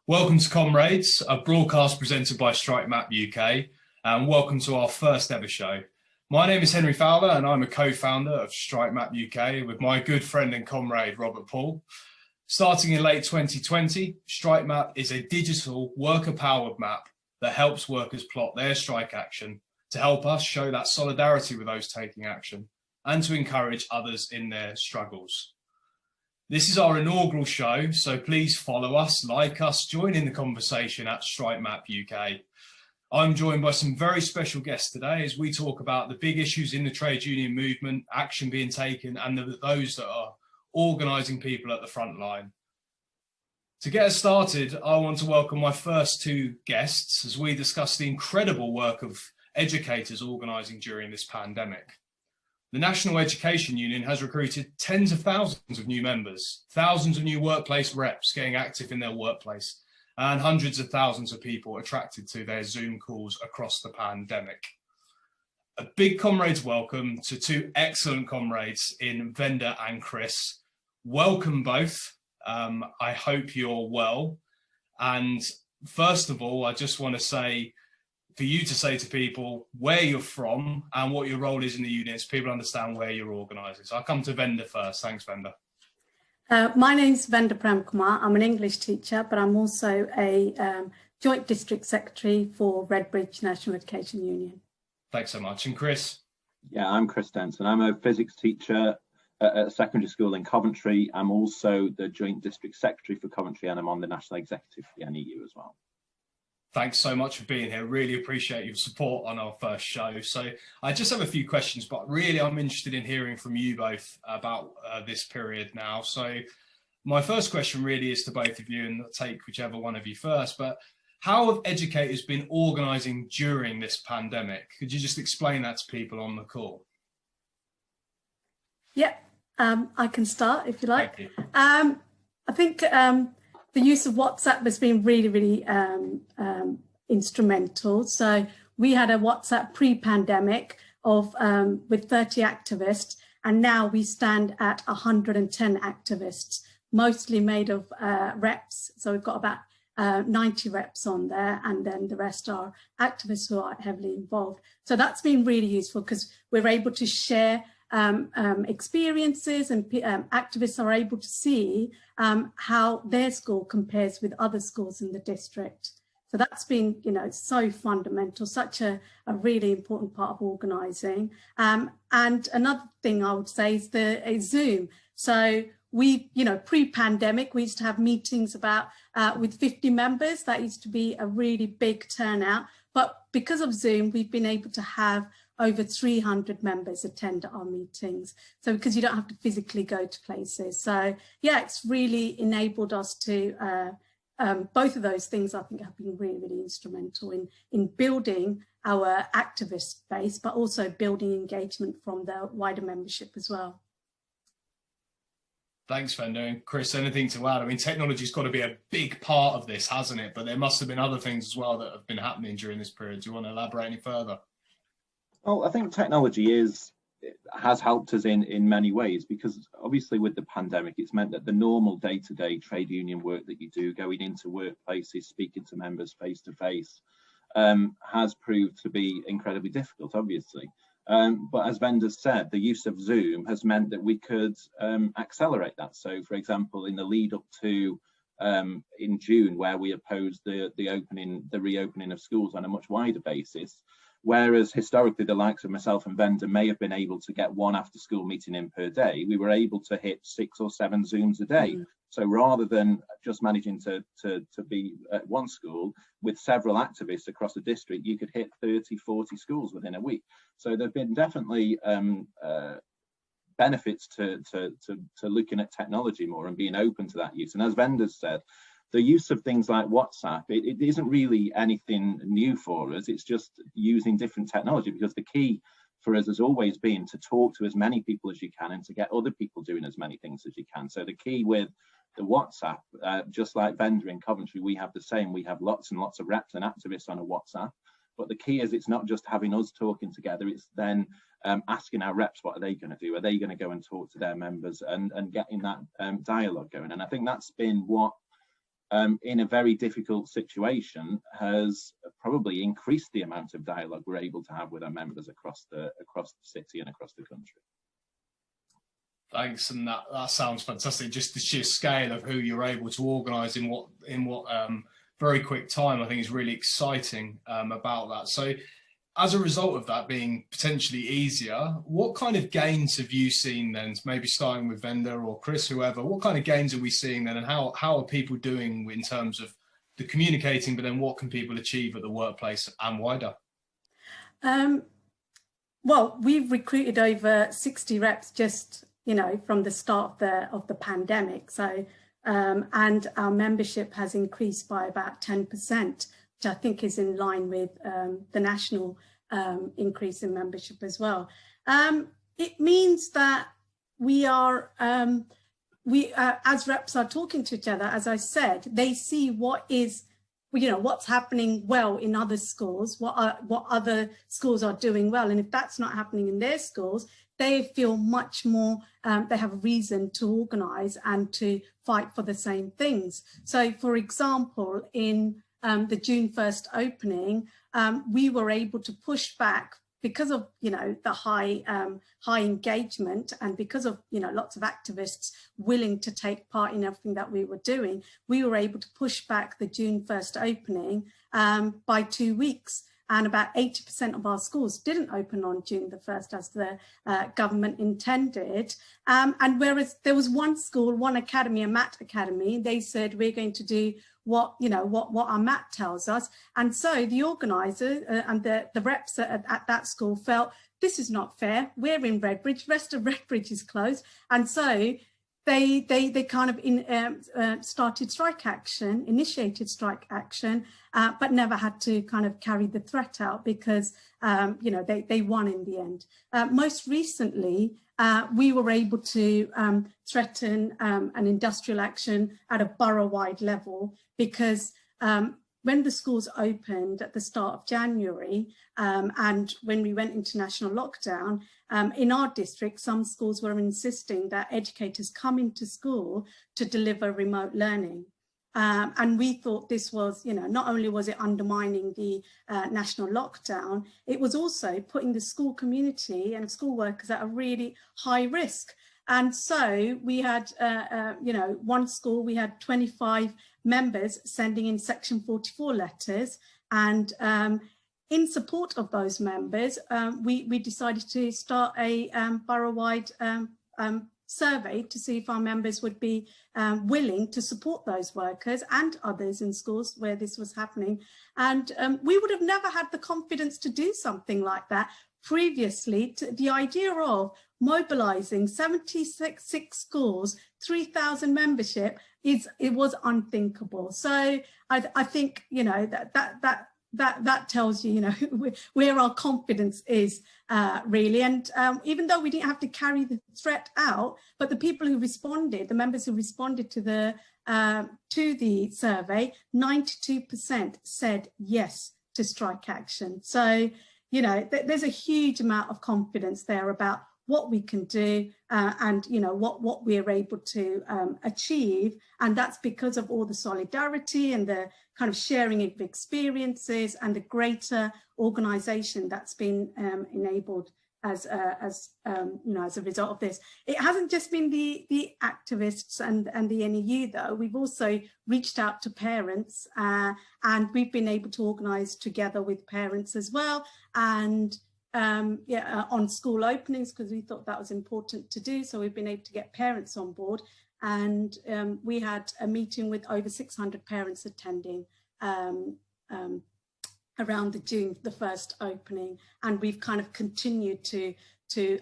Welcome to Comrades, a broadcast presented by Strike Map UK, and welcome to our first ever show. My name is Henry Fowler and I'm a co-founder of Strike Map UK with my good friend and comrade Robert Paul. Starting in late 2020, Strike Map is a digital worker-powered map that helps workers plot their strike action to help us show that solidarity with those taking action and to encourage others in their struggles. This is our inaugural show, so please follow us, like us, join in the conversation at Strike Map UK. I'm joined by some very special guests today as we talk about the big issues in the trade union movement, action being taken, and those that are organising people at the front line. To get us started, I want to welcome my first two guests as we discuss the incredible work of educators organising during this pandemic. The National Education Union has recruited tens of thousands of new members, thousands of new workplace reps getting active in their workplace, and hundreds of thousands of people attracted to their Zoom calls across the pandemic. A big Comrades welcome to two excellent comrades in Venda and Chris. Welcome both. I hope you're well. And first of all, I just want to say, for you to say to people where you're from and what your role is in the union, so people understand where you're organising. So I'll come to Venda first. Thanks, Venda. My name's Venda Premkumar. I'm an English teacher, but I'm also a Joint District Secretary for Redbridge National Education Union. Thanks so much. And Chris? Yeah, I'm Chris Denson. I'm a physics teacher at a secondary school in Coventry. I'm also the Joint District Secretary for Coventry, and I'm on the National Executive for the NEU as well. Thanks so much for being here. Really appreciate your support on our first show. So I just have a few questions, but really I'm interested in hearing from you both about this period now. So my first question really is to both of you, and I'll take whichever one of you first, but how have educators been organising during this pandemic? Could you just explain that to people on the call? Yeah, I can start if you like. Thank you. I think the use of WhatsApp has been really instrumental. So we had a WhatsApp pre-pandemic of with 30 activists, and now we stand at 110 activists, mostly made of reps. So we've got about 90 reps on there, and then the rest are activists who are heavily involved. So that's been really useful because we're able to share experiences, and activists are able to see how their school compares with other schools in the district. So that's been, so fundamental, such a really important part of organising. And another thing I would say is Zoom. So we, pre-pandemic, we used to have meetings with 50 members. That used to be a really big turnout. But because of Zoom, we've been able to have over 300 members attend our meetings. So because you don't have to physically go to places. So yeah, it's really enabled us to, both of those things I think have been really instrumental in building our activist base, but also building engagement from the wider membership as well. Thanks, Venda. And Chris, anything to add? I mean, technology's got to be a big part of this, hasn't it? But there must have been other things as well that have been happening during this period. Do you want to elaborate any further? Well, I think technology has helped us in many ways, because obviously with the pandemic, it's meant that the normal day-to-day trade union work that you do, going into workplaces, speaking to members face to face, has proved to be incredibly difficult, obviously. But as Venda said, the use of Zoom has meant that we could accelerate that. So, for example, in the lead up to in June, where we opposed the reopening of schools on a much wider basis, whereas historically the likes of myself and Venda may have been able to get one after school meeting in per day, we were able to hit 6 or 7 Zooms a day. So rather than just managing to be at one school with several activists across the district, you could hit 30, 40 schools within a week. So there have been definitely benefits to looking at technology more and being open to that use. And as Venda said, the use of things like WhatsApp, it isn't really anything new for us. It's just using different technology, because the key for us has always been to talk to as many people as you can and to get other people doing as many things as you can. So the key with the WhatsApp, just like Venda in Coventry, we have the same. We have lots and lots of reps and activists on a WhatsApp. But the key is it's not just having us talking together, it's then asking our reps what are they going to do? Are they going to go and talk to their members and getting that dialogue going? And I think that's been what in a very difficult situation has probably increased the amount of dialogue we're able to have with our members across the city and across the country. Thanks, and that sounds fantastic. Just the sheer scale of who you're able to organise in what very quick time, I think is really exciting about that. So, as a result of that being potentially easier, what kind of gains have you seen then? Maybe starting with Vendor or Chris, whoever. What kind of gains are we seeing then, and how are people doing in terms of the communicating? But then, what can people achieve at the workplace and wider? Well, we've recruited over 60 reps just from the start of the pandemic. So, and our membership has increased by about 10%, which I think is in line with the national increase in membership as well. It means that we are, as reps are talking to each other, as I said, they see what's happening well in other schools, what other schools are doing well. And if that's not happening in their schools, they feel much more, they have a reason to organise and to fight for the same things. So, for example, in the June 1st opening, we were able to push back because of, the high engagement, and because of, lots of activists willing to take part in everything that we were doing. We were able to push back the June 1st opening by 2 weeks. And about 80% of our schools didn't open on June the 1st as the government intended. And whereas there was one school, one academy, a MAT academy, they said, we're going to do what our MAT tells us. And so the organisers and the reps at that school felt, this is not fair. We're in Redbridge, the rest of Redbridge is closed. And so they kind of started strike action, initiated strike action, but never had to kind of carry the threat out because, they won in the end. Most recently, we were able to threaten an industrial action at a borough-wide level because when the schools opened at the start of January and when we went into national lockdown, in our district, some schools were insisting that educators come into school to deliver remote learning. And we thought this was, not only was it undermining the national lockdown, it was also putting the school community and school workers at a really high risk. And so we had, one school, we had 25 members sending in Section 44 letters. And in support of those members, we decided to start a borough-wide survey to see if our members would be willing to support those workers and others in schools where this was happening. And we would have never had the confidence to do something like that previously. The idea of mobilising 76 schools, 3,000 membership, it was unthinkable. So I think, that tells you, where our confidence is really. And even though we didn't have to carry the threat out, but the people who responded, the members who responded to the survey, 92% said yes to strike action. So, there's a huge amount of confidence there about what we can do and what we're able to achieve. And that's because of all the solidarity and the kind of sharing of experiences and the greater organisation that's been enabled as a result of this. It hasn't just been the activists and the NEU though. We've also reached out to parents and we've been able to organise together with parents as well, and on school openings, because we thought that was important to do. So we've been able to get parents on board, and we had a meeting with over 600 parents attending around the June the 1st opening, and we've kind of continued to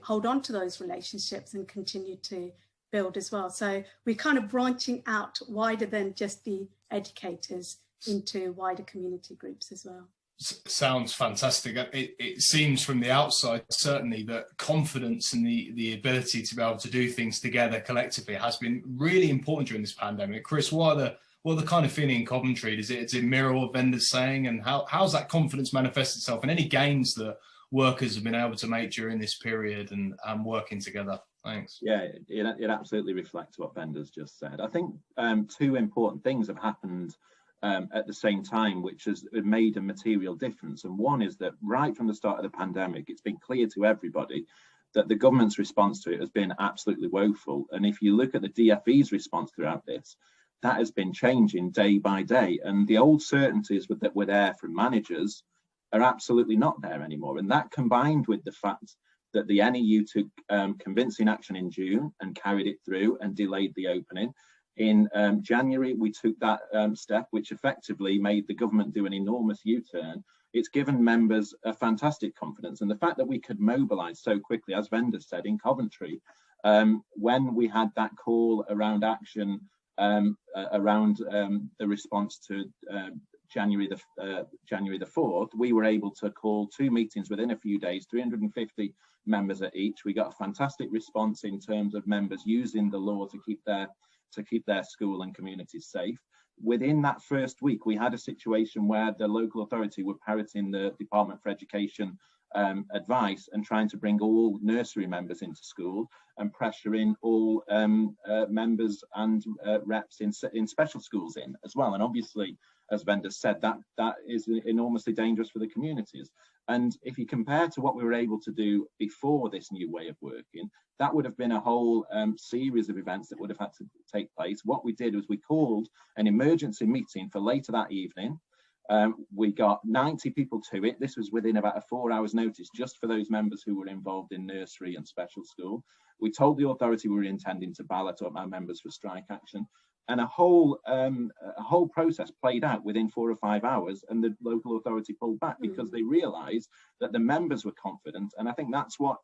hold on to those relationships and continue to build as well. So we're kind of branching out wider than just the educators into wider community groups as well. Sounds fantastic. It seems from the outside certainly that confidence and the ability to be able to do things together collectively has been really important during this pandemic. Chris, what are the kind of feeling in Coventry? Does it mirror what Vendor's saying, and how's that confidence manifest itself, and any gains that workers have been able to make during this period and working together? Thanks. Yeah, it absolutely reflects what Bender's just said. I think two important things have happened at the same time, which has made a material difference. And one is that right from the start of the pandemic, it's been clear to everybody that the government's response to it has been absolutely woeful. And if you look at the DfE's response throughout this, that has been changing day by day. And the old certainties that were there from managers are absolutely not there anymore. And that, combined with the fact that the NEU took convincing action in June and carried it through and delayed the opening. In January, we took that step, which effectively made the government do an enormous U-turn. It's given members a fantastic confidence. And the fact that we could mobilise so quickly, as Bender said, in Coventry, when we had that call around action, around the response to January the 4th, we were able to call 2 meetings within a few days, 350 members at each. We got a fantastic response in terms of members using the law to keep their school and communities safe. Within that first week, we had a situation where the local authority were parroting the Department for Education advice and trying to bring all nursery members into school and pressuring all members and reps in special schools in as well. And obviously, as Bender said, that is enormously dangerous for the communities. And if you compare to what we were able to do before this new way of working, that would have been a whole series of events that would have had to take place. What we did was we called an emergency meeting for later that evening. We got 90 people to it. This was within about a 4 hours notice, just for those members who were involved in nursery and special school. We told the authority we were intending to ballot up our members for strike action, and a whole process played out within 4 or 5 hours, and the local authority pulled back because they realised that the members were confident. And I think that's what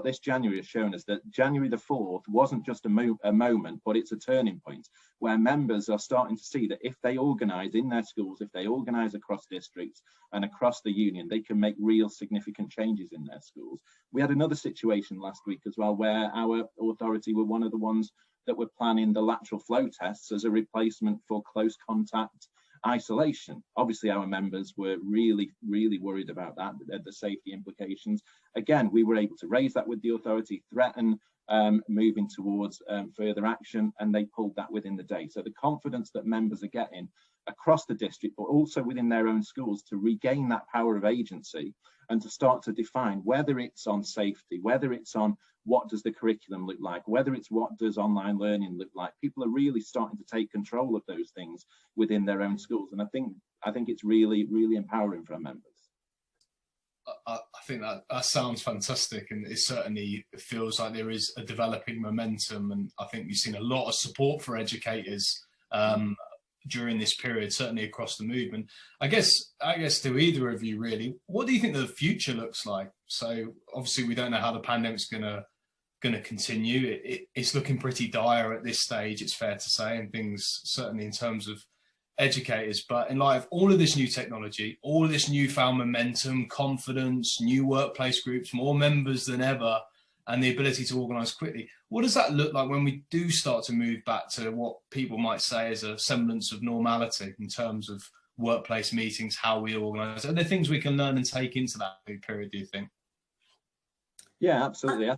this January has shown us, that January the 4th wasn't just a moment, but it's a turning point where members are starting to see that if they organise in their schools, if they organise across districts and across the union, they can make real significant changes in their schools. We had another situation last week as well, where our authority were one of the ones that were planning the lateral flow tests as a replacement for close contact isolation. Obviously, our members were really worried about that, the safety implications. Again, we were able to raise that with the authority, threaten moving towards further action, and they pulled that within the day. So the confidence that members are getting across the district, but also within their own schools, to regain that power of agency and to start to define, whether it's on safety, whether it's on what does the curriculum look like, whether it's what does online learning look like. People are really starting to take control of those things within their own schools, and I think it's really empowering for our members. I think that sounds fantastic, and it certainly feels like there is a developing momentum, and I think we've seen a lot of support for educators during this period, certainly across the movement. I guess to either of you, really, what do you think the future looks like? So obviously we don't know how the pandemic's going to continue. It's looking pretty dire at this stage, it's fair to say, and things certainly in terms of educators. But in light of all of this new technology, all of this newfound momentum, confidence, new workplace groups, more members than ever, and the ability to organise quickly, what does that look like when we do start to move back to what people might say is a semblance of normality in terms of workplace meetings, how we organise? Are there things we can learn and take into that period, do you think? Yeah, absolutely.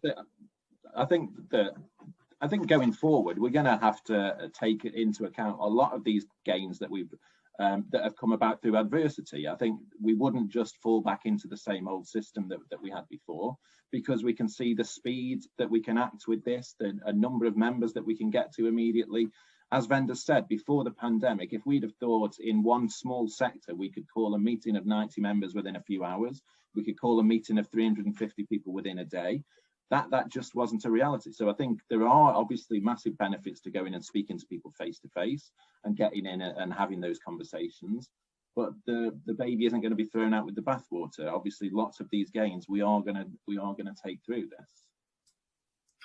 I think going forward, we're going to have to take into account a lot of these gains that we've that have come about through adversity. I think we wouldn't just fall back into the same old system that we had before, because we can see the speed that we can act with this, a number of members that we can get to immediately. As Vendor said, before the pandemic, if we'd have thought in one small sector we could call a meeting of 90 members within a few hours, we could call a meeting of 350 people within a day, that just wasn't a reality. So I think there are obviously massive benefits to going and speaking to people face to face and getting in and having those conversations. But the baby isn't going to be thrown out with the bathwater. Obviously, lots of these gains we are going to take through this.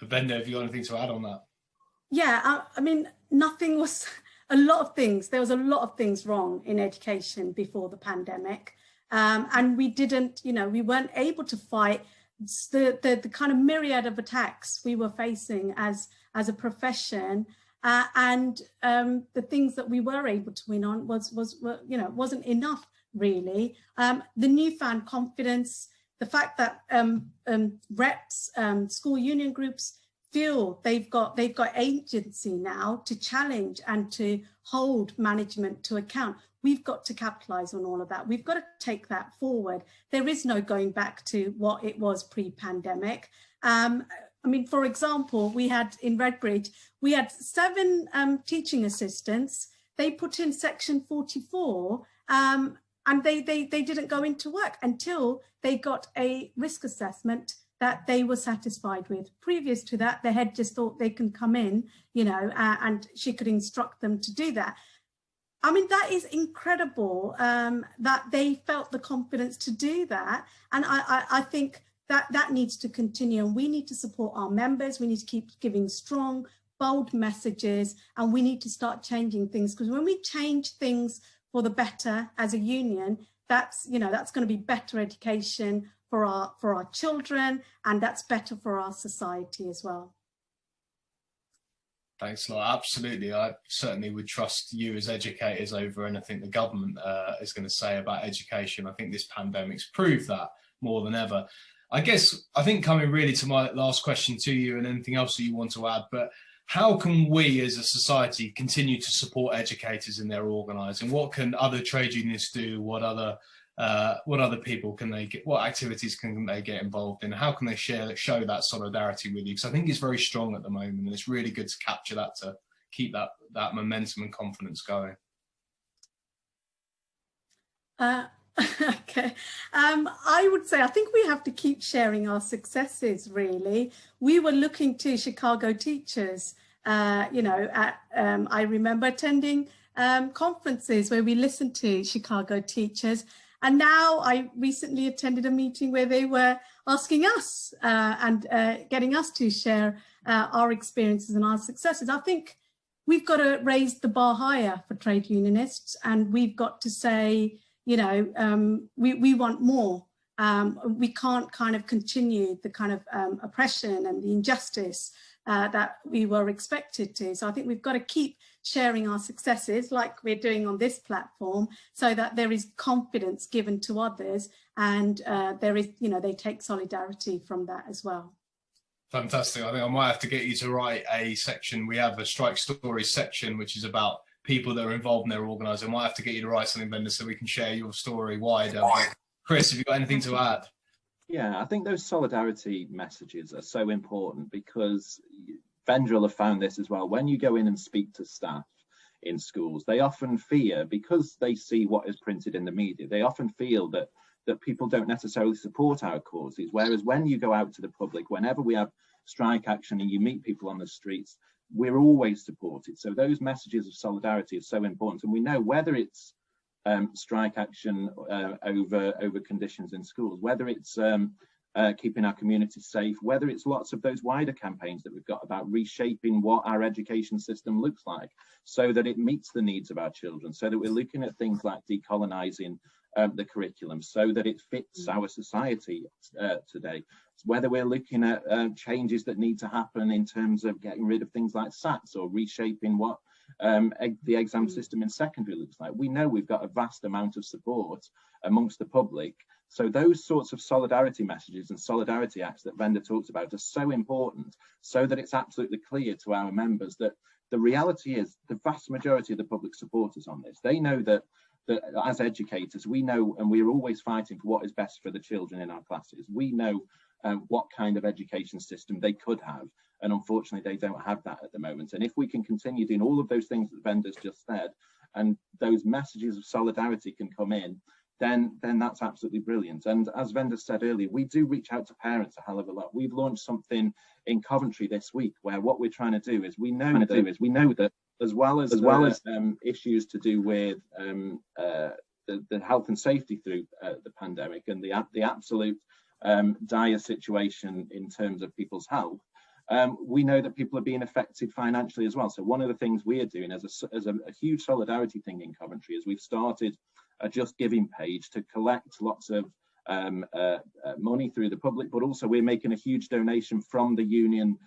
Vendor, have you got anything to add on that? Yeah, I mean, there was a lot of things wrong in education before the pandemic, and we weren't able to fight the kind of myriad of attacks we were facing as a profession, and the things that we were able to win on wasn't enough really. The newfound confidence, the fact that reps, school union groups feel they've got agency now to challenge and to hold management to account. We've got to capitalise on all of that. We've got to take that forward. There is no going back to what it was pre-pandemic. I mean, for example, we had in Redbridge, we had 7 teaching assistants. They put in section 44 and they didn't go into work until they got a risk assessment that they were satisfied with. Previous to that, the head just thought they can come in, you know, and she could instruct them to do that. I mean, that is incredible that they felt the confidence to do that. And I think that needs to continue, and we need to support our members. We need to keep giving strong, bold messages, and we need to start changing things, because when we change things for the better as a union, that's, you know, that's going to be better education for our children, and that's better for our society as well. Thanks a lot. Absolutely. I certainly would trust you as educators over anything the government is going to say about education. I think this pandemic's proved that more than ever. I think coming really to my last question to you, and anything else that you want to add, but how can we as a society continue to support educators in their organising? What can other trade unions do? What other people can they get? What activities can they get involved in? How can they show that solidarity with you? Because I think it's very strong at the moment, and it's really good to capture that, to keep that momentum and confidence going. Okay, I would say I think we have to keep sharing our successes. Really, we were looking to Chicago teachers. You know, I remember attending conferences where we listened to Chicago teachers, and now I recently attended a meeting where they were asking us and getting us to share our experiences and our successes. I think we've got to raise the bar higher for trade unionists, and we've got to say, you know, we want more. We can't kind of continue the kind of oppression and the injustice that we were expected to. So I think we've got to keep sharing our successes like we're doing on this platform, so that there is confidence given to others, and there is, you know, they take solidarity from that as well. Fantastic. I think I might have to get you to write a section. We have a Strike Stories section, which is about people that are involved in their organising. I might have to get you to write something, Vendor, so we can share your story wider. Chris, have you got anything to add? Yeah, I think those solidarity messages are so important, because Vendor will have found this as well. When you go in and speak to staff in schools, they often fear, because they see what is printed in the media, they often feel that people don't necessarily support our causes. Whereas when you go out to the public, whenever we have strike action and you meet people on the streets, we're always supported. So those messages of solidarity are so important. And we know whether it's strike action over conditions in schools, whether it's keeping our communities safe, whether it's lots of those wider campaigns that we've got about reshaping what our education system looks like so that it meets the needs of our children, so that we're looking at things like decolonising the curriculum so that it fits our society today, whether we're looking at changes that need to happen in terms of getting rid of things like SATs or reshaping what the exam system in secondary looks like. We know we've got a vast amount of support amongst the public. So those sorts of solidarity messages and solidarity acts that Vendor talks about are so important, so that it's absolutely clear to our members that the reality is the vast majority of the public support us on this. They know that as educators, we know, and we're always fighting for what is best for the children in our classes. We know what kind of education system they could have, and unfortunately they don't have that at the moment. And if we can continue doing all of those things that Vendor's just said, and those messages of solidarity can come in, then that's absolutely brilliant. And as Vendor said earlier, we do reach out to parents a hell of a lot. We've launched something in Coventry this week where what we're trying to do is we know that as well as issues to do with the health and safety through the pandemic and the absolute dire situation in terms of people's health, we know that people are being affected financially as well. So one of the things we are doing as a huge solidarity thing in Coventry is we've started a Just Giving page to collect lots of money through the public, but also we're making a huge donation from the union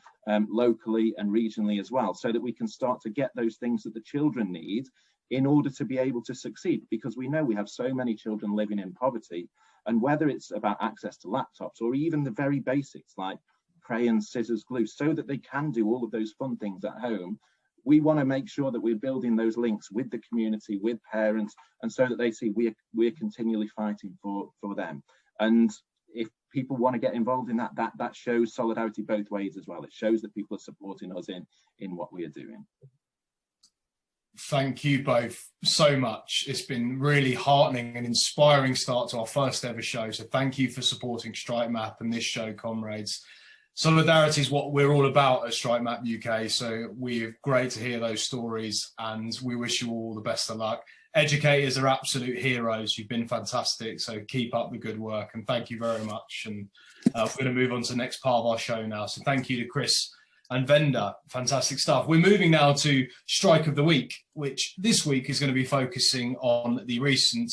locally and regionally as well, so that we can start to get those things that the children need in order to be able to succeed, because we know we have so many children living in poverty. And whether it's about access to laptops or even the very basics like crayons, scissors, glue, so that they can do all of those fun things at home. We want to make sure that we're building those links with the community, with parents, and so that they see we're continually fighting for them. And if people want to get involved in that shows solidarity both ways as well. It shows that people are supporting us in what we are doing. Thank you both so much. It's been really heartening and inspiring start to our first ever show. So thank you for supporting Strike Map and this show, Comrades. Solidarity is what we're all about at Strike Map UK. So we're great to hear those stories, and we wish you all the best of luck. Educators are absolute heroes. You've been fantastic. So keep up the good work, and thank you very much. And we're going to move on to the next part of our show now. So thank you to Chris and Venda. Fantastic stuff. We're moving now to Strike of the Week, which this week is going to be focusing on the recent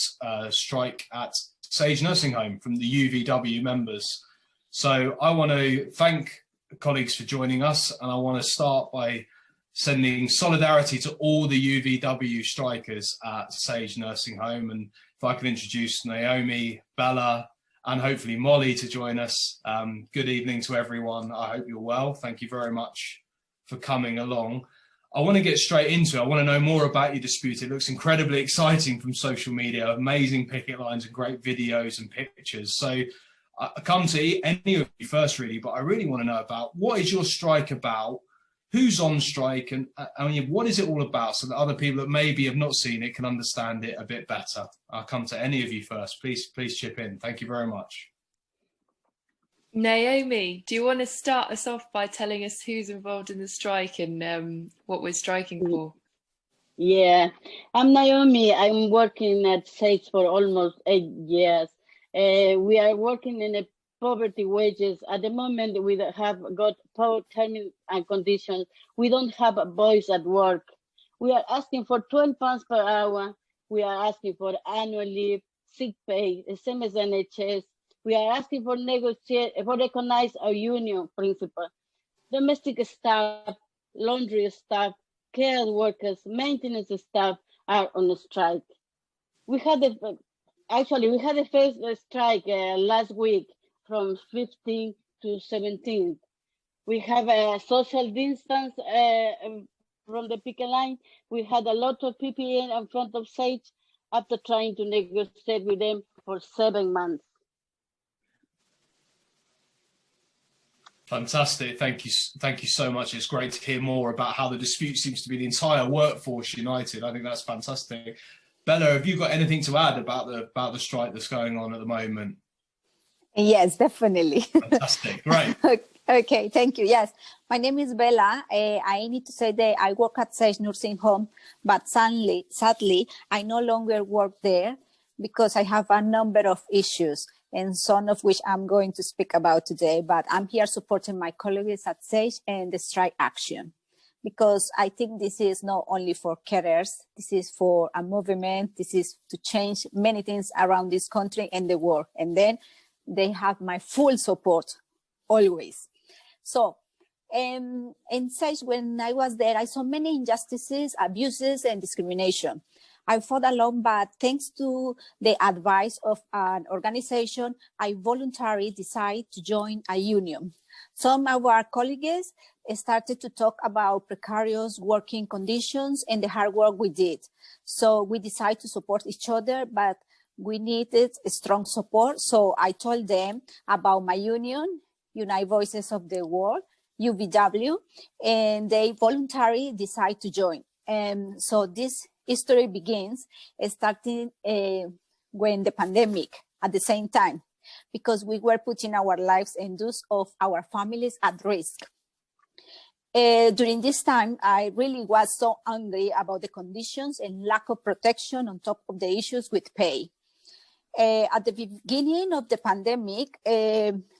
strike at Sage Nursing Home from the UVW members. So I want to thank colleagues for joining us, and I want to start by sending solidarity to all the UVW strikers at Sage Nursing Home. And if I can introduce Naomi, Bella, and hopefully Molly to join us. Good evening to everyone. I hope you're well. Thank you very much for coming along. I want to get straight into it. I want to know more about your dispute. It looks incredibly exciting from social media, amazing picket lines and great videos and pictures. So I come to any of you first, really, but I really want to know about what is your strike about? Who's on strike, and I mean, what is it all about, so that other people that maybe have not seen it can understand it a bit better? I'll come to any of you first. Please chip in. Thank you very much. Naomi, do you want to start us off by telling us who's involved in the strike and what we're striking for? Yeah, I'm Naomi. I'm working at Sage for almost 8 years. We are working in a poverty wages. At the moment, we have got poor terms and conditions. We don't have boys at work. We are asking for £12 per hour. We are asking for annual leave, sick pay, the same as NHS. We are asking for recognize our union principle. Domestic staff, laundry staff, care workers, maintenance staff are on a strike. We had the first strike last week, from 15 to 17. We have a social distance from the picket line. We had a lot of PPE in front of Sage after trying to negotiate with them for 7 months. Fantastic. Thank you so much. It's great to hear more about how the dispute seems to be the entire workforce united. I think that's fantastic. Bella, have you got anything to add about the strike that's going on at the moment? Yes, definitely. Fantastic. Great. Okay, thank you. Yes, my name is Bella. I need to say that I work at Sage Nursing Home, but sadly, I no longer work there because I have a number of issues, and some of which I'm going to speak about today. But I'm here supporting my colleagues at Sage and the strike action, because I think this is not only for carers, this is for a movement, this is to change many things around this country and the world. And then they have my full support always. So in Sage, when I was there, I saw many injustices, abuses, and discrimination. I fought alone, but thanks to the advice of an organization, I voluntarily decided to join a union. Some of our colleagues started to talk about precarious working conditions and the hard work we did. So we decided to support each other, but we needed a strong support. So I told them about my union, United Voices of the World, UVW, and they voluntarily decided to join. And so this history begins starting when the pandemic at the same time, because we were putting our lives and those of our families at risk. During this time, I really was so angry about the conditions and lack of protection on top of the issues with pay. At the beginning of the pandemic,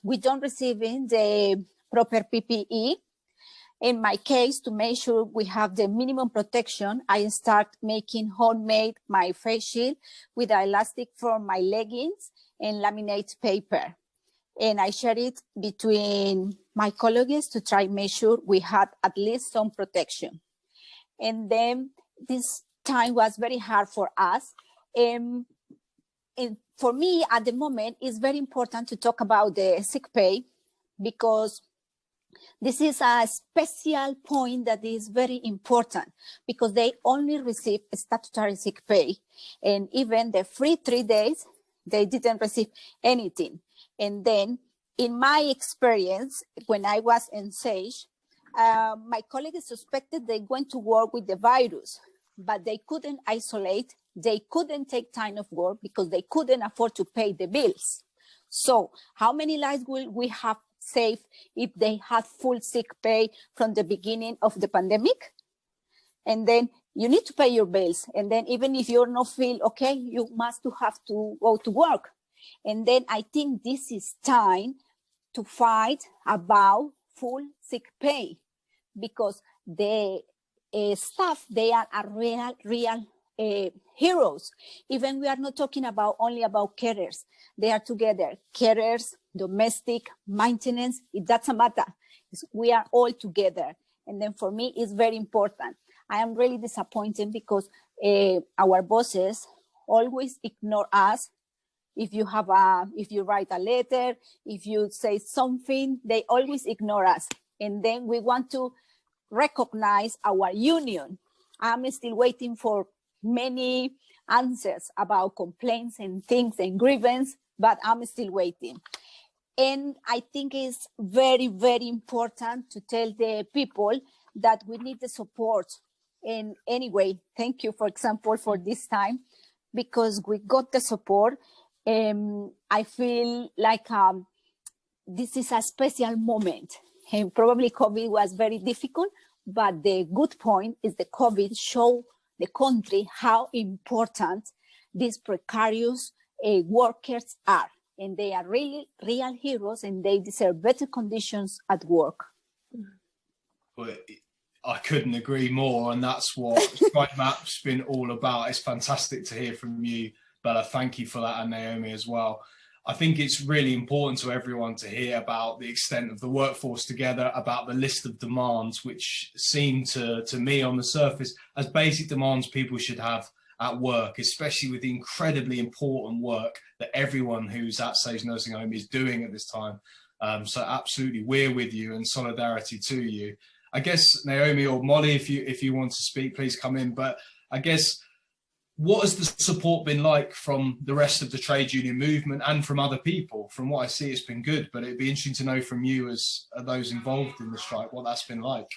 we don't receiving the proper PPE. In my case, to make sure we have the minimum protection, I start making homemade my face shield with elastic from my leggings and laminate paper. And I share it between my colleagues to try and make sure we had at least some protection. And then this time was very hard for us. And for me, at the moment, it's very important to talk about the sick pay, because This is a special point that is very important because they only receive statutory sick pay, and even the free 3 days, they didn't receive anything. And then in my experience, when I was in SAGE, my colleagues suspected they went to work with the virus, but they couldn't isolate. They couldn't take time off work because they couldn't afford to pay the bills. So how many lives will we have saved if they had full sick pay from the beginning of the pandemic? And then you need to pay your bills. And then even if you're not feel okay, you must have to go to work. And then I think this is time to fight about full sick pay, because the staff, they are a real heroes. Even we are not talking about only about carers. They are together, carers, domestic, maintenance, it doesn't matter. We are all together. And then for me, it's very important. I am really disappointed because our bosses always ignore us. If you write a letter, if you say something, they always ignore us. And then we want to recognize our union. I'm still waiting for many answers about complaints and things and grievance, but I'm still waiting. And I think it's very, very important to tell the people that we need the support. And anyway, thank you, for example, for this time, because we got the support. I feel like this is a special moment. And probably COVID was very difficult, but the good point is the COVID showed the country how important these precarious workers are. And they are really real heroes, and they deserve better conditions at work. Well, I couldn't agree more, and that's what Strike Map's been all about. It's fantastic to hear from you, Bella. Thank you for that, and Naomi as well. I think it's really important to everyone to hear about the extent of the workforce together, about the list of demands, which seem to me on the surface as basic demands people should have at work, especially with the incredibly important work that everyone who's at Sage Nursing Home is doing at this time. So absolutely, we're with you and solidarity to you. I guess Naomi or Molly, if you want to speak, please come in. But I guess, what has the support been like from the rest of the trade union movement and from other people? From what I see, it's been good, but it'd be interesting to know from you as those involved in the strike, what that's been like.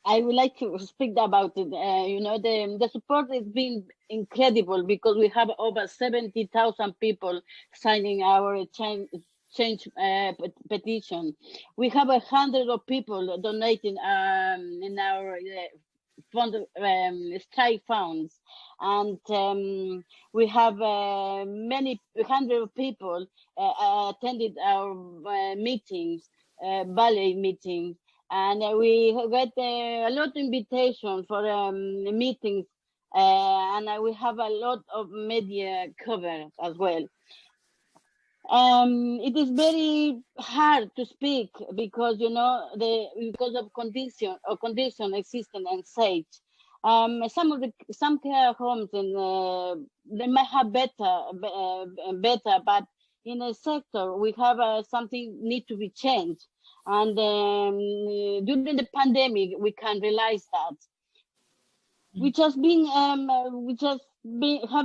I would like to speak about it. The support has been incredible because we have over 70,000 people signing our change petition. We have 100 of people donating in our fund, strike funds, and we have many hundred of people attended our meetings, ballet meetings. And we got a lot of invitation for meetings, and we have a lot of media cover as well. It is very hard to speak because because of condition existing in Sage. Some care homes and they might have better, but in a sector we have something need to be changed. And during the pandemic, we can realize that have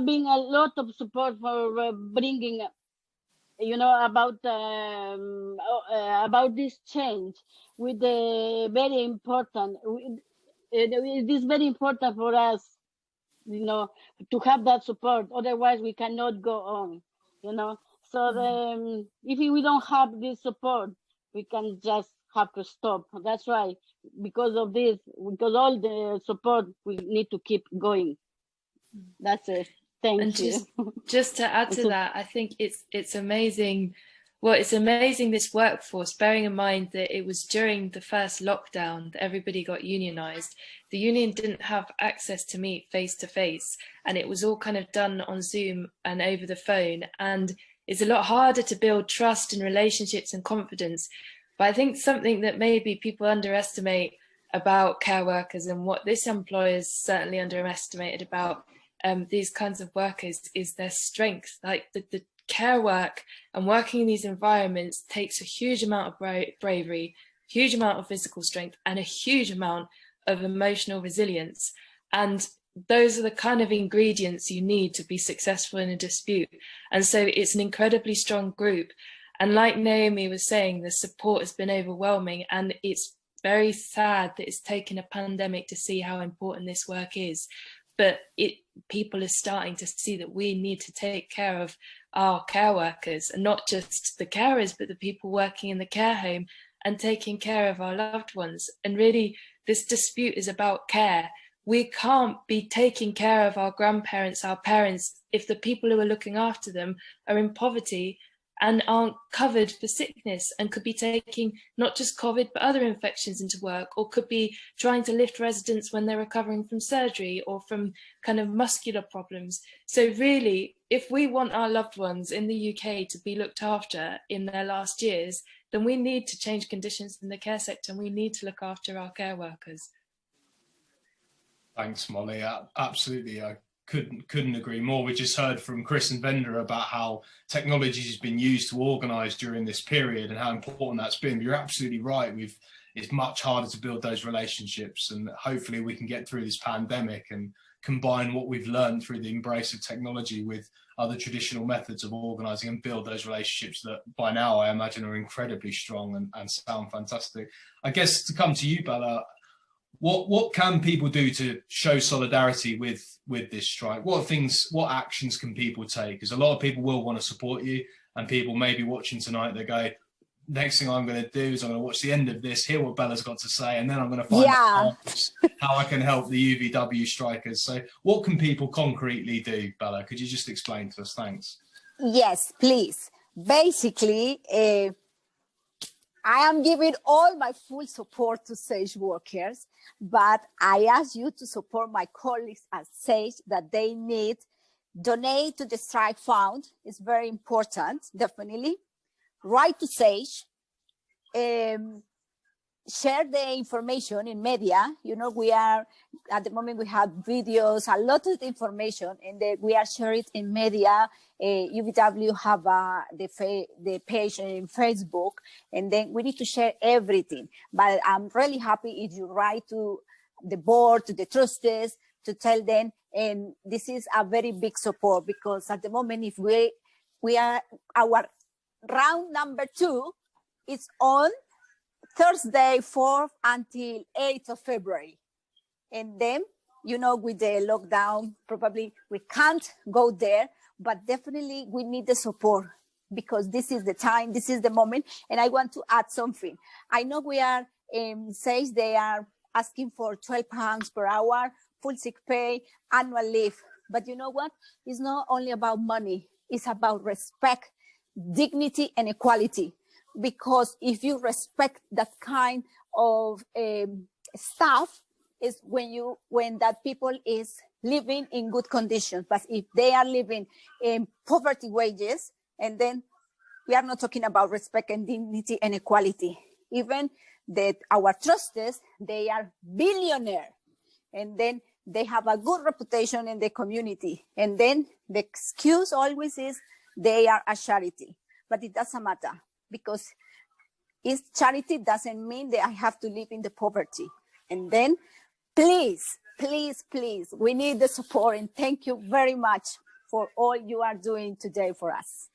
been a lot of support for bringing, about this change. With the very important, it is very important for us, to have that support. Otherwise, we cannot go on. So if we don't have this support, we can just have to stop. That's right. Because of this, because all the support, we need to keep going. That's it. Thank you. Just to add to that, I think it's amazing. Well, it's amazing, this workforce, bearing in mind that it was during the first lockdown that everybody got unionized. The union didn't have access to meet face to face, and it was all kind of done on Zoom and over the phone. And it's a lot harder to build trust and relationships and confidence. But I think something that maybe people underestimate about care workers, and what this employer is certainly underestimated about these kinds of workers, is their strength. Like the care work and working in these environments takes a huge amount of bravery, huge amount of physical strength, and a huge amount of emotional resilience. And those are the kind of ingredients you need to be successful in a dispute. And so it's an incredibly strong group. And like Naomi was saying, the support has been overwhelming, and it's very sad that it's taken a pandemic to see how important this work is. But people are starting to see that we need to take care of our care workers, and not just the carers, but the people working in the care home and taking care of our loved ones. And really, this dispute is about care. We can't be taking care of our grandparents, our parents, if the people who are looking after them are in poverty and aren't covered for sickness, and could be taking not just COVID, but other infections into work, or could be trying to lift residents when they're recovering from surgery or from kind of muscular problems. So really, if we want our loved ones in the UK to be looked after in their last years, then we need to change conditions in the care sector, and we need to look after our care workers. Thanks, Molly. Absolutely. I couldn't agree more. We just heard from Chris and Vendor about how technology has been used to organise during this period and how important that's been. But you're absolutely right. It's much harder to build those relationships, and hopefully we can get through this pandemic and combine what we've learned through the embrace of technology with other traditional methods of organising and build those relationships that by now I imagine are incredibly strong and sound fantastic. I guess to come to you, Bella, what can people do to show solidarity with this strike? What actions can people take? Because a lot of people will want to support you, and people may be watching tonight, they go, next thing I'm going to do is I'm going to watch the end of this, hear what Bella's got to say, and then I'm going to find out how I can help the UVW strikers. So what can people concretely do, Bella? Could you just explain to us? Thanks. Yes, please. Basically, I am giving all my full support to SAGE workers, but I ask you to support my colleagues at SAGE that they need donate to the strike fund. It's very important, definitely. Write to SAGE, share the information in media. You know, we are, at the moment, we have videos, a lot of information, and we are sharing it in media. UVW have the page in Facebook, and then we need to share everything. But I'm really happy if you write to the board, to the trustees, to tell them, and this is a very big support, because at the moment, if we are, our round number 2 is on Thursday 4th until 8th of February. And then, you know, with the lockdown, probably we can't go there, but definitely we need the support, because this is the time, this is the moment. And I want to add something. I know we are, SAGE, they are asking for £12 per hour, full sick pay, annual leave. But you know what? It's not only about money, it's about respect, dignity, and equality. Because if you respect that kind of staff, is when that people is living in good conditions. But if they are living in poverty wages, and then we are not talking about respect and dignity and equality. Even that our trustees, they are billionaire, and then they have a good reputation in the community. And then the excuse always is they are a charity, but it doesn't matter, because charity doesn't mean that I have to live in the poverty. And then please, please, please, we need the support, and thank you very much for all you are doing today for us.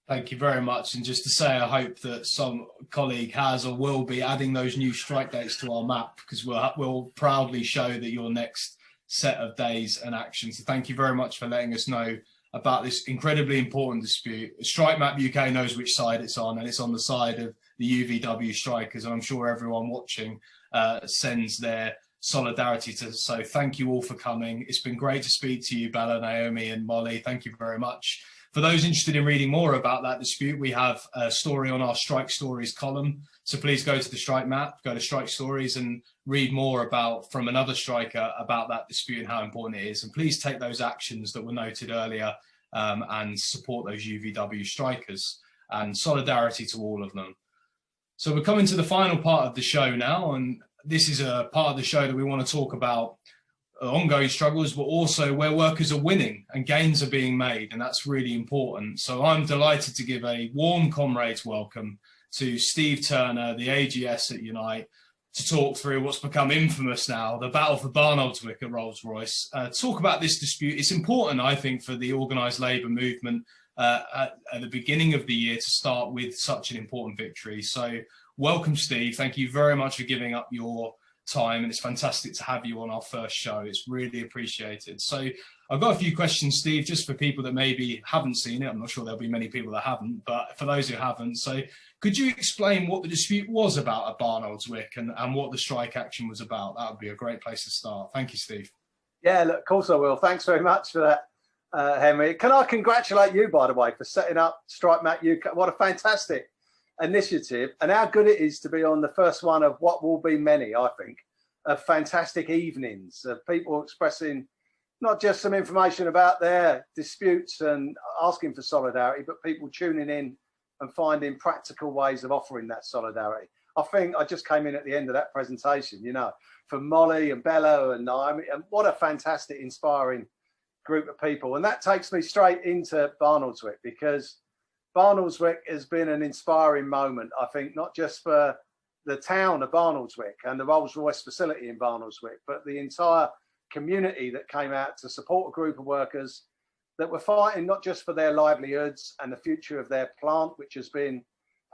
Thank you very much. And just to say, I hope that some colleague has or will be adding those new strike dates to our map, because we'll proudly show that your next set of days and actions. So thank you very much for letting us know about this incredibly important dispute. Strike Map UK knows which side it's on, and it's on the side of the UVW strikers. And I'm sure everyone watching sends their solidarity to us. So thank you all for coming. It's been great to speak to you, Bella, Naomi, and Molly. Thank you very much. For those interested in reading more about that dispute, we have a story on our Strike Stories column. So please go to the Strike Map, go to Strike Stories, and read more from another striker about that dispute and how important it is. And please take those actions that were noted earlier and support those UVW strikers, and solidarity to all of them. So we're coming to the final part of the show now, and this is a part of the show that we want to talk about ongoing struggles, but also where workers are winning and gains are being made, and that's really important. So I'm delighted to give a warm Comrades welcome to Steve Turner, the AGS at Unite, to talk through what's become infamous now, the battle for Barnoldswick at Rolls-Royce. Talk about this dispute. It's important, I think, for the organised labour movement at the beginning of the year to start with such an important victory. So welcome, Steve. Thank you very much for giving up your time, and it's fantastic to have you on our first show. It's really appreciated. So I've got a few questions, Steve, just for people that maybe haven't seen it. I'm not sure there'll be many people that haven't, but for those who haven't, so could you explain what the dispute was about at Barnoldswick and what the strike action was about? That would be a great place to start. Thank you, Steve. Yeah, look, of course I will. Thanks very much for that, Henry. Can I congratulate you, by the way, for setting up Strike Map UK? What a fantastic initiative, and how good it is to be on the first one of what will be many, I think, of fantastic evenings of people expressing not just some information about their disputes and asking for solidarity, but people tuning in and finding practical ways of offering that solidarity. I think I just came in at the end of that presentation, you know, from Molly and Bella and Naomi, and what a fantastic, inspiring group of people. And that takes me straight into Barnoldswick, because Barnoldswick has been an inspiring moment, I think, not just for the town of Barnoldswick and the Rolls-Royce facility in Barnoldswick, but the entire community that came out to support a group of workers that were fighting not just for their livelihoods and the future of their plant, which has been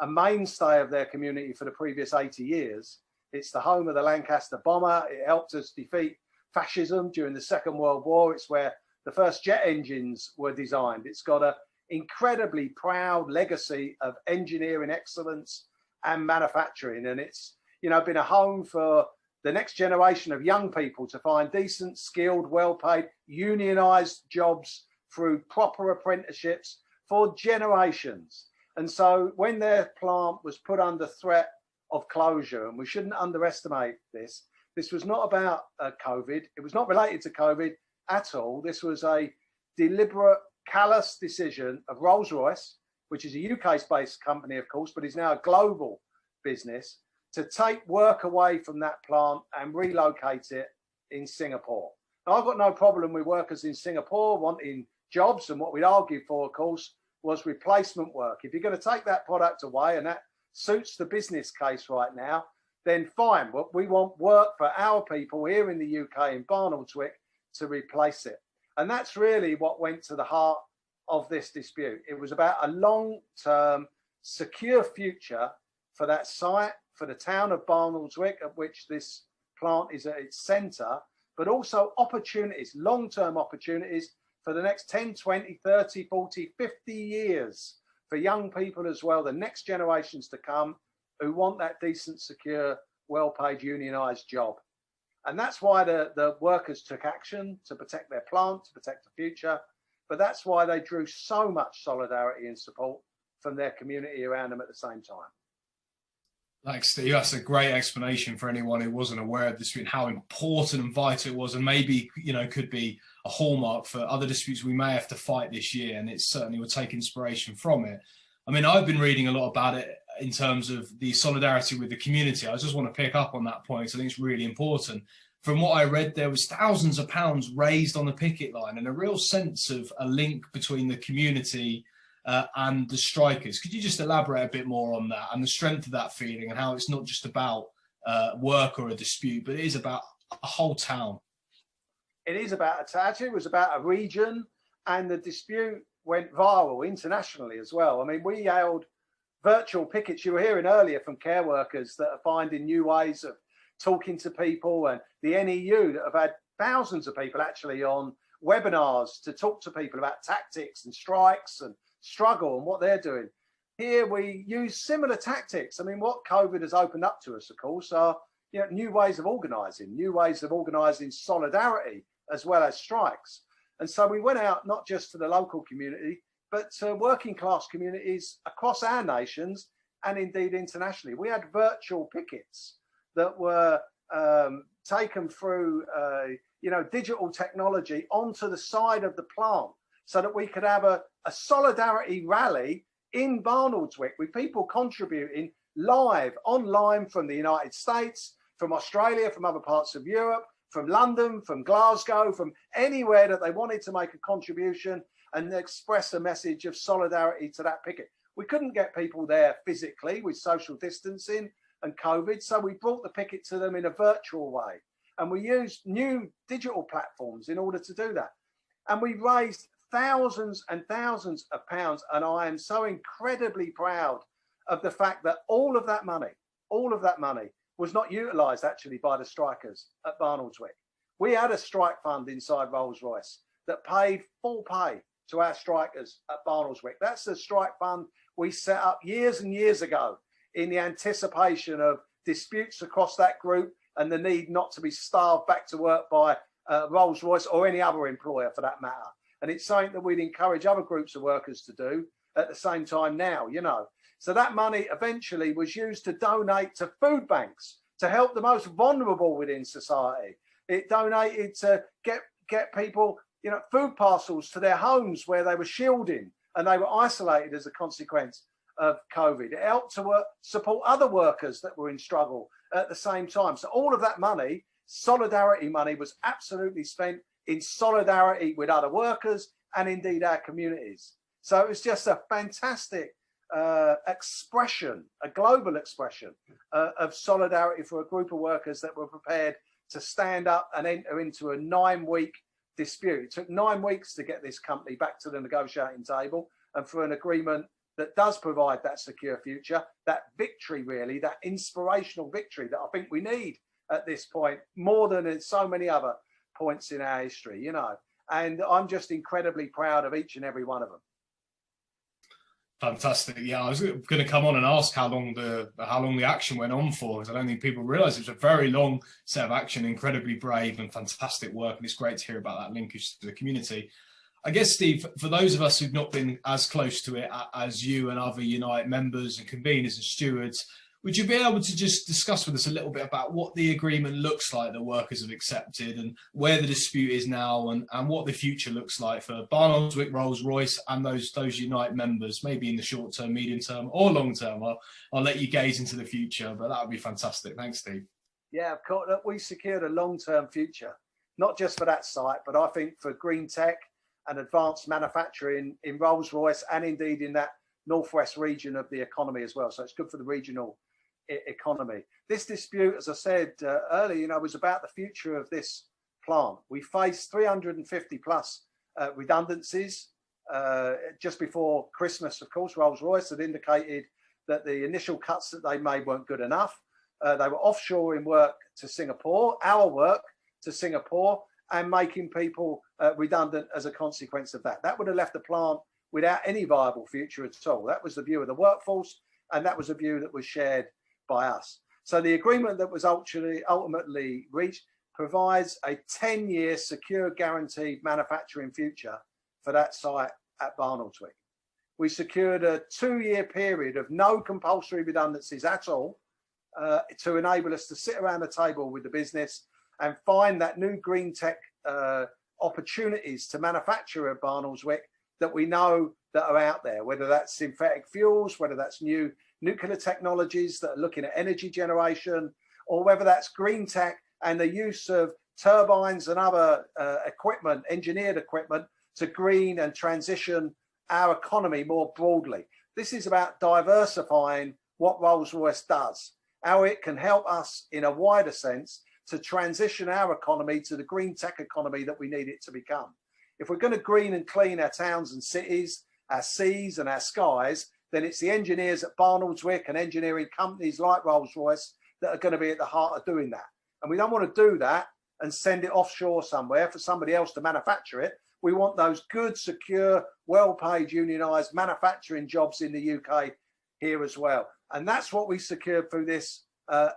a mainstay of their community for the previous 80 years. It's the home of the Lancaster bomber. It helped us defeat fascism during the Second World War. It's where the first jet engines were designed. It's got an incredibly proud legacy of engineering excellence and manufacturing. And it's, you know, been a home for the next generation of young people to find decent, skilled, well-paid, unionised jobs through proper apprenticeships for generations. And so when their plant was put under threat of closure, and we shouldn't underestimate this, this was not about COVID. It was not related to COVID at all. This was a deliberate, callous decision of Rolls-Royce, which is a UK-based company, of course, but is now a global business, to take work away from that plant and relocate it in Singapore. Now, I've got no problem with workers in Singapore wanting jobs, and what we'd argue for, of course, was replacement work. If you're going to take that product away, and that suits the business case right now, then fine. But we want work for our people here in the UK in Barnoldswick to replace it. And that's really what went to the heart of this dispute. It was about a long-term, secure future for that site, for the town of Barnoldswick, at which this plant is at its centre, but also opportunities, long-term opportunities for the next 10, 20, 30, 40, 50 years for young people as well, the next generations to come, who want that decent, secure, well-paid, unionised job. And that's why the workers took action to protect their plant, to protect the future. But that's why they drew so much solidarity and support from their community around them at the same time. Thanks, Steve. That's a great explanation for anyone who wasn't aware of this and how important and vital it was, and maybe, you know, could be a hallmark for other disputes we may have to fight this year, and it certainly will take inspiration from it. I mean, I've been reading a lot about it in terms of the solidarity with the community. I just want to pick up on that point, because I think it's really important. From what I read, there was thousands of pounds raised on the picket line, and a real sense of a link between the community and the strikers. Could you just elaborate a bit more on that and the strength of that feeling, and how it's not just about work or a dispute, but it is about a whole town? It is about a town. It was about a region, and the dispute went viral internationally as well. I mean, we held virtual pickets. You were hearing earlier from care workers that are finding new ways of talking to people, and the NEU that have had thousands of people actually on webinars to talk to people about tactics and strikes and struggle and what they're doing. Here we use similar tactics. I mean, what COVID has opened up to us, of course, are, you know, new ways of organising solidarity as well as strikes. And so we went out not just to the local community, but to working class communities across our nations and indeed internationally. We had virtual pickets that were taken through, you know, digital technology onto the side of the plant, so that we could have a solidarity rally in Barnoldswick with people contributing live, online, from the United States, from Australia, from other parts of Europe, from London, from Glasgow, from anywhere that they wanted to make a contribution and express a message of solidarity to that picket. We couldn't get people there physically with social distancing and COVID, so we brought the picket to them in a virtual way. And we used new digital platforms in order to do that. And we raised thousands and thousands of pounds. And I am so incredibly proud of the fact that all of that money was not utilised actually by the strikers at Barnoldswick. We had a strike fund inside Rolls-Royce that paid full pay to our strikers at Barnoldswick. That's the strike fund we set up years and years ago in the anticipation of disputes across that group and the need not to be starved back to work by Rolls-Royce or any other employer for that matter. And it's something that we'd encourage other groups of workers to do at the same time now, you know. So that money eventually was used to donate to food banks to help the most vulnerable within society. It donated to get people, you know, food parcels to their homes where they were shielding and they were isolated as a consequence of COVID. It helped to support other workers that were in struggle at the same time. So all of that money, solidarity money, was absolutely spent in solidarity with other workers and indeed our communities. So it was just a fantastic expression, a global expression of solidarity for a group of workers that were prepared to stand up and enter into a 9-week dispute. It took 9 weeks to get this company back to the negotiating table and for an agreement that does provide that secure future, that victory really, that inspirational victory that I think we need at this point more than in so many other points in our history, you know. And I'm just incredibly proud of each and every one of them. Fantastic. Yeah, I was going to come on and ask how long the action went on for, because I don't think people realise it was a very long set of action, incredibly brave and fantastic work, and it's great to hear about that linkage to the community. I guess, Steve, for those of us who've not been as close to it as you and other Unite members and conveners and stewards, would you be able to just discuss with us a little bit about what the agreement looks like that workers have accepted and where the dispute is now and what the future looks like for Barnoldswick, Rolls-Royce and those Unite members, maybe in the short term, medium term or long term? I'll let you gaze into the future, but that would be fantastic. Thanks, Steve. Yeah, of course. Look, we secured a long-term future, not just for that site, but I think for green tech and advanced manufacturing in Rolls-Royce and indeed in that northwest region of the economy as well. So it's good for the regional economy. This dispute, as I said earlier, you know, was about the future of this plant. We faced 350 plus redundancies just before Christmas. Of course, Rolls-Royce had indicated that the initial cuts that they made weren't good enough. They were offshoring work to Singapore, our work to Singapore, and making people redundant as a consequence of that. That would have left the plant without any viable future at all. That was the view of the workforce, and that was a view that was shared by us. So the agreement that was ultimately reached provides a 10-year secure guaranteed manufacturing future for that site at Barnoldswick. We secured a 2-year period of no compulsory redundancies at all to enable us to sit around the table with the business and find that new green tech opportunities to manufacture at Barnoldswick that we know that are out there, whether that's synthetic fuels, whether that's new nuclear technologies that are looking at energy generation, or whether that's green tech and the use of turbines and other equipment, engineered equipment, to green and transition our economy more broadly. This is about diversifying what Rolls-Royce does, how it can help us in a wider sense to transition our economy to the green tech economy that we need it to become. If we're going to green and clean our towns and cities, our seas and our skies, then it's the engineers at Barnoldswick and engineering companies like Rolls-Royce that are going to be at the heart of doing that. And we don't want to do that and send it offshore somewhere for somebody else to manufacture it. We want those good, secure, well-paid, unionised manufacturing jobs in the UK here as well. And that's what we secured through this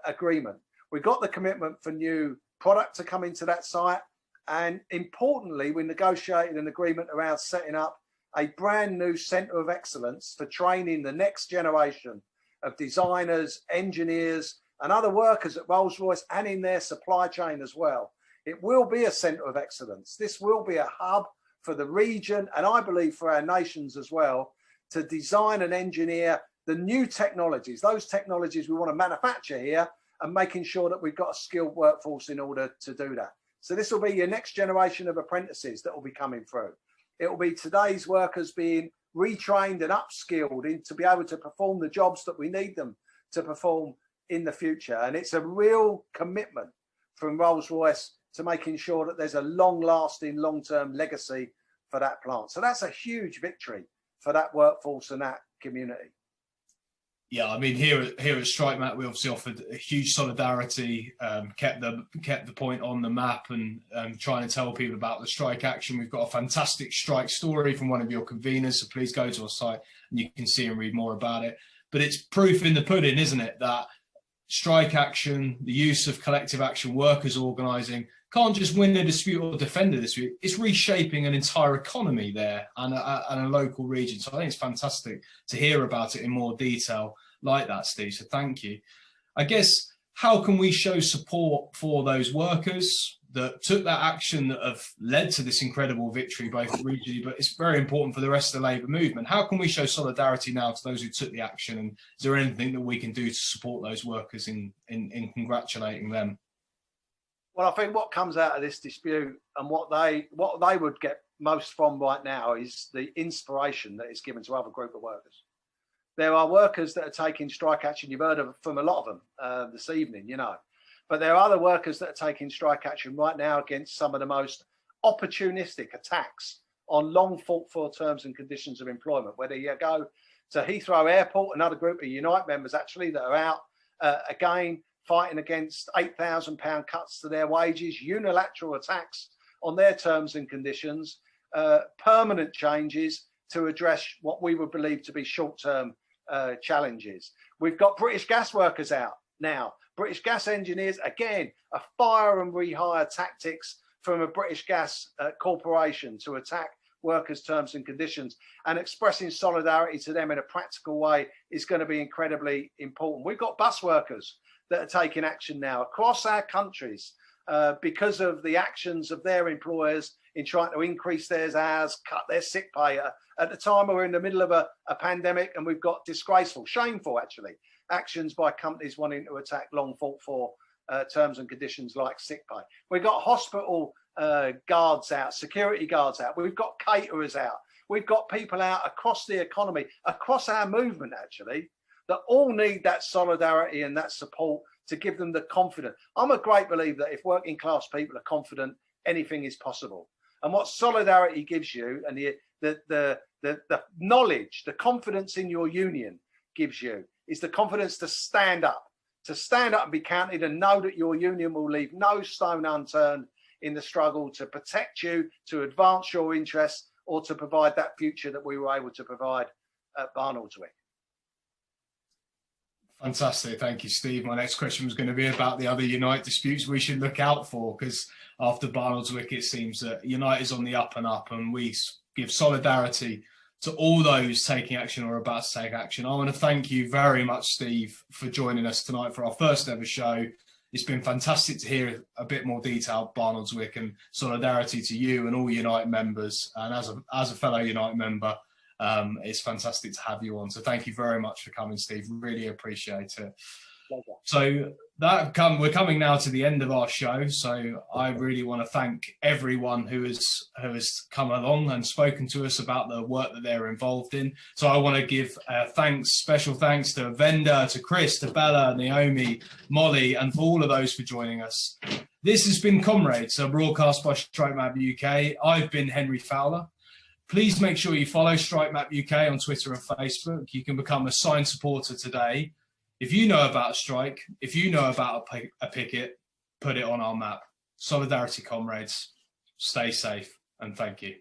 agreement. We got the commitment for new product to come into that site. And importantly, we negotiated an agreement around setting up a brand new centre of excellence for training the next generation of designers, engineers, and other workers at Rolls-Royce and in their supply chain as well. It will be a centre of excellence. This will be a hub for the region, and I believe for our nations as well, to design and engineer the new technologies, those technologies we want to manufacture here, and making sure that we've got a skilled workforce in order to do that. So this will be your next generation of apprentices that will be coming through. It will be today's workers being retrained and upskilled to be able to perform the jobs that we need them to perform in the future. And it's a real commitment from Rolls-Royce to making sure that there's a long-lasting, long-term legacy for that plant. So that's a huge victory for that workforce and that community. Yeah, I mean, here at StrikeMap, we obviously offered a huge solidarity, kept the point on the map, and trying to tell people about the strike action. We've got a fantastic strike story from one of your conveners, so please go to our site and you can see and read more about it. But it's proof in the pudding, isn't it, that strike action, the use of collective action, workers organising, can't just win a dispute or defend a dispute. It's reshaping an entire economy there and a local region. So I think it's fantastic to hear about it in more detail like that, Steve. So thank you. I guess, how can we show support for those workers that took that action that have led to this incredible victory, both regionally, but it's very important for the rest of the Labour movement? How can we show solidarity now to those who took the action? And is there anything that we can do to support those workers in congratulating them? Well, I think what comes out of this dispute and what they would get most from right now is the inspiration that is given to other group of workers. There are workers that are taking strike action. You've heard from a lot of them this evening, you know. But there are other workers that are taking strike action right now against some of the most opportunistic attacks on long fought for terms and conditions of employment. Whether you go to Heathrow Airport, another group of Unite members actually that are out again fighting against £8,000 cuts to their wages, unilateral attacks on their terms and conditions, permanent changes to address what we would believe to be short-term challenges. We've got British gas workers out now. British gas engineers, again, a fire and rehire tactics from a British gas corporation to attack workers' terms and conditions, and expressing solidarity to them in a practical way is going to be incredibly important. We've got bus workers that are taking action now across our countries because of the actions of their employers in trying to increase their hours, cut their sick pay at the time we're in the middle of a pandemic, and we've got disgraceful, shameful actually, actions by companies wanting to attack long fought for terms and conditions like sick pay. We've got hospital guards out, security guards out, we've got caterers out, we've got people out across the economy, across our movement actually, that all need that solidarity and that support to give them the confidence. I'm a great believer that if working class people are confident, anything is possible. And what solidarity gives you, and the knowledge, the confidence in your union gives you, is the confidence to stand up and be counted, and know that your union will leave no stone unturned in the struggle to protect you, to advance your interests, or to provide that future that we were able to provide at Barnoldswick. Fantastic. Thank you, Steve. My next question was going to be about the other Unite disputes we should look out for, because after Barnoldswick, it seems that Unite is on the up and up, and we give solidarity to all those taking action or about to take action. I want to thank you very much, Steve, for joining us tonight for our first ever show. It's been fantastic to hear a bit more detail Barnoldswick, and solidarity to you and all Unite members. And as a fellow Unite member, it's fantastic to have you on. So thank you very much for coming, Steve. Really appreciate it. Pleasure. So we're coming now to the end of our show. So I really want to thank everyone who has come along and spoken to us about the work that they're involved in. So I want to give special thanks to Venda, to Chris, to Bella, Naomi, Molly, and for all of those for joining us. This has been Comrades, a broadcast by StrikeMap UK. I've been Henry Fowler. Please make sure you follow StrikeMap UK on Twitter and Facebook. You can become a signed supporter today. If you know about a strike, if you know about a picket, put it on our map. Solidarity, comrades. Stay safe, and thank you.